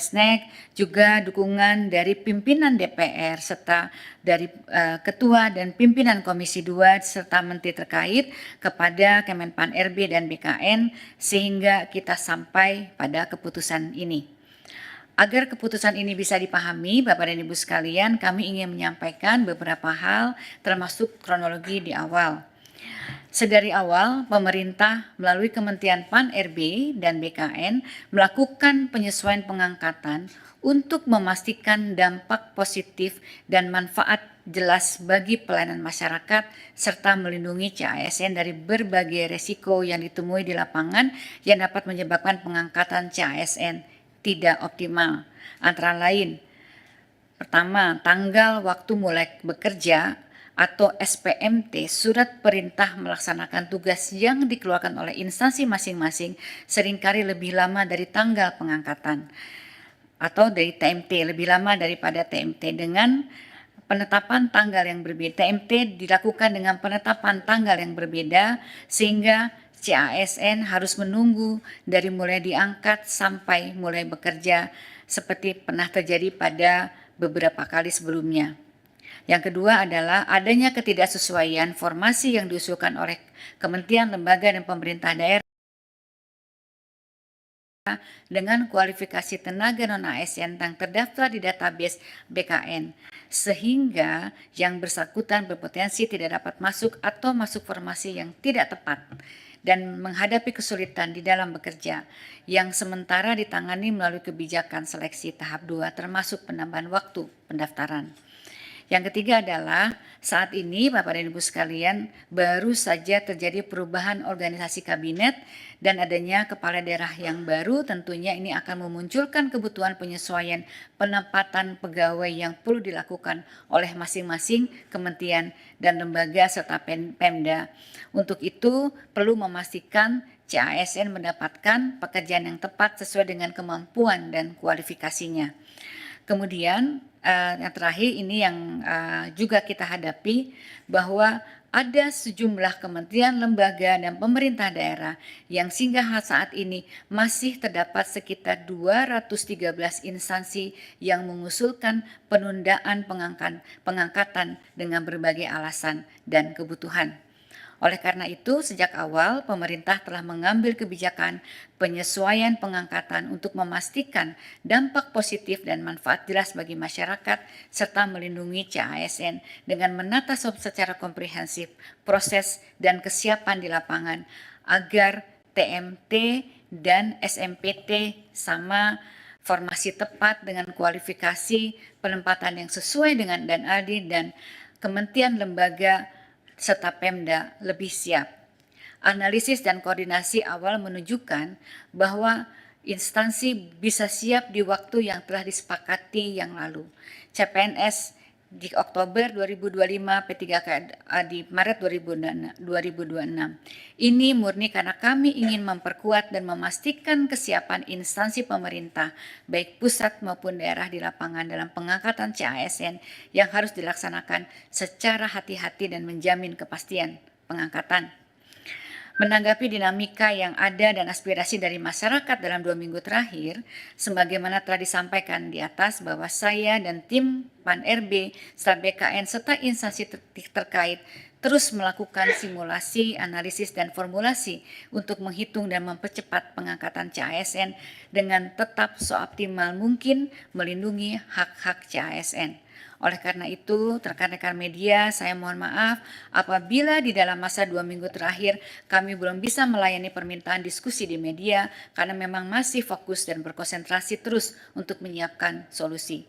Mensesnek, juga dukungan dari pimpinan DPR serta dari Ketua dan pimpinan Komisi 2 serta menteri terkait kepada Kemenpan RB dan BKN sehingga kita sampai pada keputusan ini. Agar keputusan ini bisa dipahami, Bapak dan Ibu sekalian, kami ingin menyampaikan beberapa hal termasuk kronologi di awal. Sedari awal, pemerintah melalui Kementerian Pan-RB dan BKN melakukan penyesuaian pengangkatan untuk memastikan dampak positif dan manfaat jelas bagi pelayanan masyarakat serta melindungi CASN dari berbagai resiko yang ditemui di lapangan yang dapat menyebabkan pengangkatan CASN tidak optimal. Antara lain, pertama, tanggal waktu mulai bekerja atau SPMT, surat perintah melaksanakan tugas yang dikeluarkan oleh instansi masing-masing seringkali lebih lama dari tanggal pengangkatan atau dari TMT, lebih lama daripada TMT dengan penetapan tanggal yang berbeda. TMT dilakukan dengan penetapan tanggal yang berbeda sehingga CASN harus menunggu dari mulai diangkat sampai mulai bekerja seperti pernah terjadi pada beberapa kali sebelumnya. Yang kedua adalah adanya ketidaksesuaian formasi yang diusulkan oleh kementerian, lembaga, dan pemerintah daerah dengan kualifikasi tenaga non-ASN yang terdaftar di database BKN, sehingga yang bersangkutan berpotensi tidak dapat masuk atau masuk formasi yang tidak tepat dan menghadapi kesulitan di dalam bekerja yang sementara ditangani melalui kebijakan seleksi tahap 2 termasuk penambahan waktu pendaftaran. Yang ketiga adalah saat ini Bapak dan Ibu sekalian baru saja terjadi perubahan organisasi kabinet dan adanya kepala daerah yang baru, tentunya ini akan memunculkan kebutuhan penyesuaian penempatan pegawai yang perlu dilakukan oleh masing-masing kementerian dan lembaga serta Pemda. Untuk itu perlu memastikan CASN mendapatkan pekerjaan yang tepat sesuai dengan kemampuan dan kualifikasinya. Kemudian yang terakhir ini yang juga kita hadapi bahwa ada sejumlah kementerian, lembaga, dan pemerintah daerah yang hingga saat ini masih terdapat sekitar 213 instansi yang mengusulkan penundaan pengangkatan dengan berbagai alasan dan kebutuhan. Oleh karena itu, sejak awal pemerintah telah mengambil kebijakan penyesuaian pengangkatan untuk memastikan dampak positif dan manfaat jelas bagi masyarakat serta melindungi CASN dengan menata secara komprehensif proses dan kesiapan di lapangan agar TMT dan SMPT sama formasi tepat dengan kualifikasi penempatan yang sesuai dengan dan adil dan kementerian, lembaga, serta Pemda lebih siap. Analisis dan koordinasi awal menunjukkan bahwa instansi bisa siap di waktu yang telah disepakati yang lalu. CPNS di Oktober 2025, P3K di Maret 2026. Ini murni karena kami ingin memperkuat dan memastikan kesiapan instansi pemerintah, baik pusat maupun daerah di lapangan dalam pengangkatan CASN yang harus dilaksanakan secara hati-hati dan menjamin kepastian pengangkatan. Menanggapi dinamika yang ada dan aspirasi dari masyarakat dalam 2 minggu terakhir, sebagaimana telah disampaikan di atas bahwa saya dan tim Pan-RB, serta BKN, serta instansi terkait terus melakukan simulasi, analisis, dan formulasi untuk menghitung dan mempercepat pengangkatan CASN dengan tetap seoptimal mungkin melindungi hak-hak CASN. Oleh karena itu, rekan-rekan media, saya mohon maaf apabila di dalam masa 2 minggu terakhir kami belum bisa melayani permintaan diskusi di media karena memang masih fokus dan berkonsentrasi terus untuk menyiapkan solusi.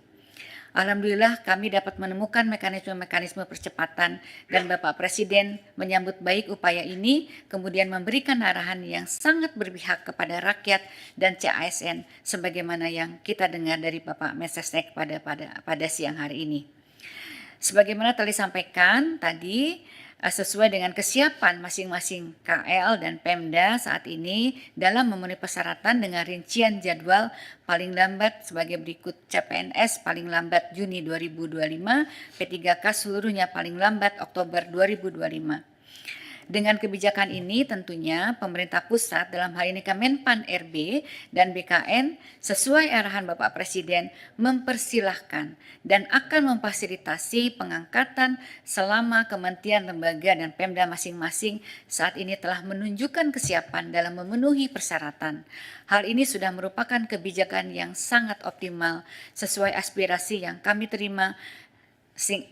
Alhamdulillah kami dapat menemukan mekanisme-mekanisme percepatan dan Bapak Presiden menyambut baik upaya ini, kemudian memberikan arahan yang sangat berpihak kepada rakyat dan CASN sebagaimana yang kita dengar dari Bapak Mensesnek pada siang hari ini. Sebagaimana telah disampaikan tadi, sesuai dengan kesiapan masing-masing KL dan Pemda saat ini dalam memenuhi persyaratan dengan rincian jadwal paling lambat sebagai berikut: CPNS paling lambat Juni 2025, P3K seluruhnya paling lambat Oktober 2025. Dengan kebijakan ini tentunya pemerintah pusat dalam hal ini Kemenpan RB dan BKN sesuai arahan Bapak Presiden mempersilahkan dan akan memfasilitasi pengangkatan selama kementerian, lembaga, dan Pemda masing-masing saat ini telah menunjukkan kesiapan dalam memenuhi persyaratan. Hal ini sudah merupakan kebijakan yang sangat optimal sesuai aspirasi yang kami terima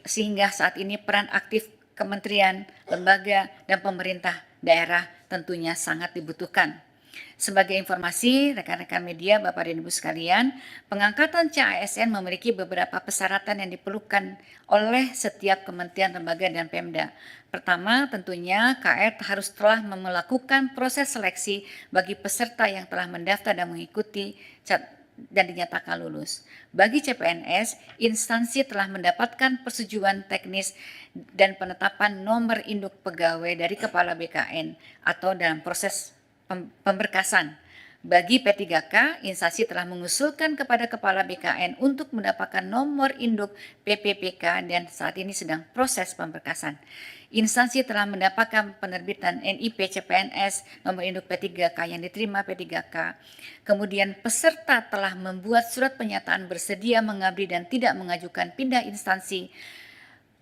sehingga saat ini peran aktif kementerian, lembaga, dan pemerintah daerah tentunya sangat dibutuhkan. Sebagai informasi, rekan-rekan media, Bapak dan Ibu sekalian, pengangkatan CASN memiliki beberapa persyaratan yang diperlukan oleh setiap kementerian, lembaga, dan Pemda. Pertama, tentunya KR harus telah melakukan proses seleksi bagi peserta yang telah mendaftar dan mengikuti dan dinyatakan lulus. Bagi CPNS, instansi telah mendapatkan persetujuan teknis dan penetapan nomor induk pegawai dari Kepala BKN atau dalam proses pemberkasan. Bagi P3K, instansi telah mengusulkan kepada Kepala BKN untuk mendapatkan nomor induk PPPK dan saat ini sedang proses pemberkasan. Instansi telah mendapatkan penerbitan NIP CPNS nomor induk P3K yang diterima P3K. Kemudian peserta telah membuat surat pernyataan bersedia mengabdi dan tidak mengajukan pindah instansi.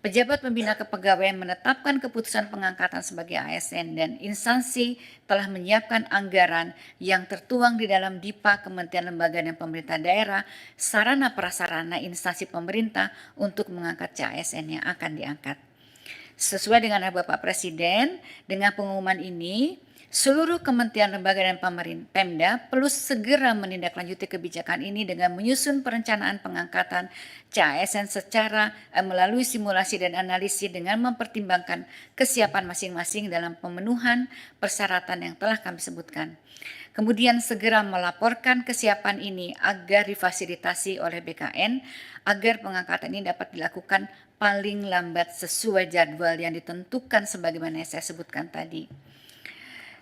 Pejabat pembina kepegawaian menetapkan keputusan pengangkatan sebagai ASN dan instansi telah menyiapkan anggaran yang tertuang di dalam DIPA Kementerian Lembaga dan Pemerintah Daerah, sarana prasarana instansi pemerintah untuk mengangkat CASN yang akan diangkat. Sesuai dengan arahan Bapak Presiden, dengan pengumuman ini, seluruh kementerian, lembaga, dan Pemda perlu segera menindaklanjuti kebijakan ini dengan menyusun perencanaan pengangkatan CASN secara melalui simulasi dan analisis dengan mempertimbangkan kesiapan masing-masing dalam pemenuhan persyaratan yang telah kami sebutkan. Kemudian segera melaporkan kesiapan ini agar difasilitasi oleh BKN agar pengangkatan ini dapat dilakukan paling lambat sesuai jadwal yang ditentukan sebagaimana yang saya sebutkan tadi.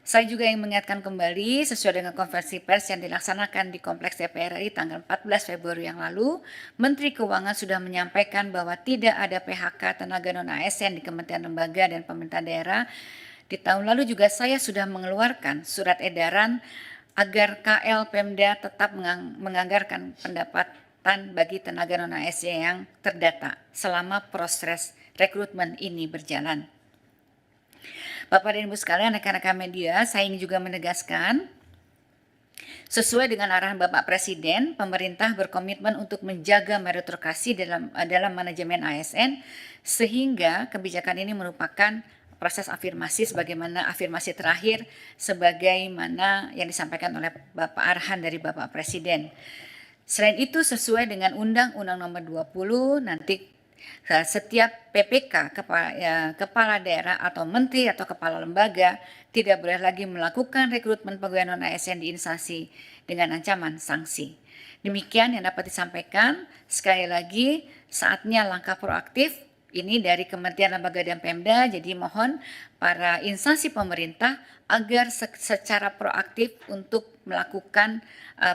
Saya juga ingin mengingatkan kembali sesuai dengan konferensi pers yang dilaksanakan di Kompleks DPR RI tanggal 14 Februari yang lalu, Menteri Keuangan sudah menyampaikan bahwa tidak ada PHK tenaga non-ASN di Kementerian Lembaga dan Pemerintah Daerah. Di tahun lalu juga saya sudah mengeluarkan surat edaran agar KL Pemda tetap menganggarkan pendapatan bagi tenaga non-ASN yang terdata selama proses rekrutmen ini berjalan. Bapak dan Ibu sekalian, rekan-rekan media, saya ingin juga menegaskan, sesuai dengan arahan Bapak Presiden, pemerintah berkomitmen untuk menjaga meritokrasi dalam manajemen ASN, sehingga kebijakan ini merupakan proses afirmasi sebagaimana afirmasi terakhir sebagaimana yang disampaikan oleh Bapak arahan dari Bapak Presiden. Selain itu, sesuai dengan Undang-Undang Nomor 20, nanti setiap PPK, kepala daerah atau menteri atau kepala lembaga tidak boleh lagi melakukan rekrutmen pegawai non-ASN di instansi dengan ancaman sanksi. Demikian yang dapat disampaikan. Sekali lagi, saatnya langkah proaktif ini dari Kementerian Lembaga dan Pemda, jadi mohon para instansi pemerintah agar secara proaktif untuk melakukan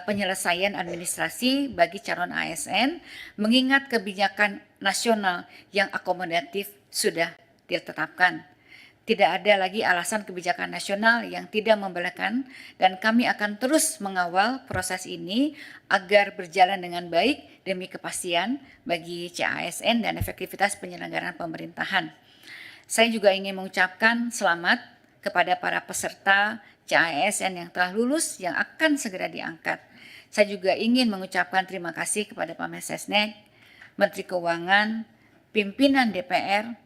penyelesaian administrasi bagi calon ASN, mengingat kebijakan nasional yang akomodatif sudah ditetapkan. Tidak ada lagi alasan kebijakan nasional yang tidak membolehkan dan kami akan terus mengawal proses ini agar berjalan dengan baik demi kepastian bagi CASN dan efektivitas penyelenggaraan pemerintahan. Saya juga ingin mengucapkan selamat kepada para peserta CASN yang telah lulus yang akan segera diangkat. Saya juga ingin mengucapkan terima kasih kepada Pak Mensesnek, Menteri Keuangan, pimpinan DPR,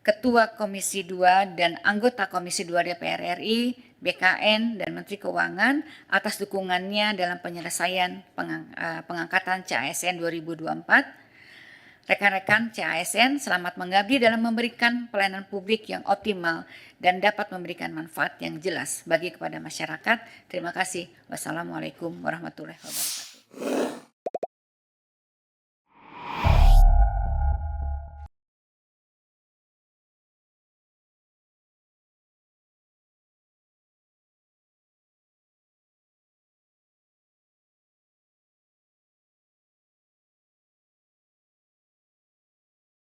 Ketua Komisi 2 dan anggota Komisi 2 DPR RI, BKN, dan Menteri Keuangan atas dukungannya dalam penyelesaian pengangkatan CASN 2024. Rekan-rekan CASN selamat mengabdi dalam memberikan pelayanan publik yang optimal dan dapat memberikan manfaat yang jelas bagi kepada masyarakat. Terima kasih. Wassalamualaikum warahmatullahi wabarakatuh.